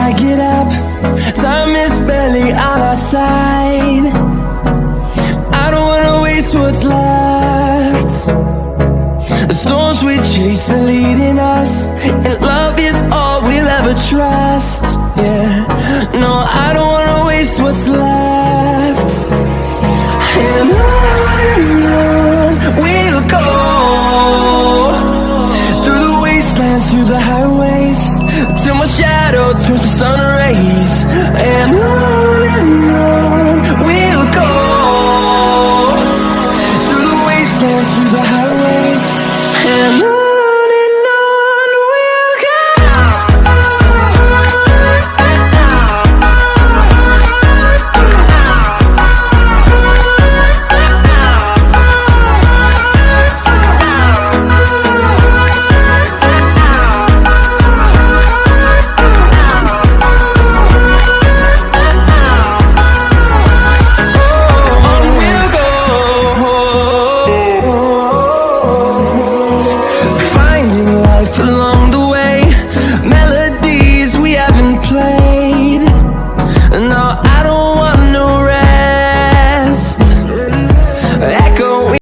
I get up, time is barely on our side. I don't wanna waste what's left. The storms we chase are leading us, and love is all we'll ever trust. Yeah, no, I don't wanna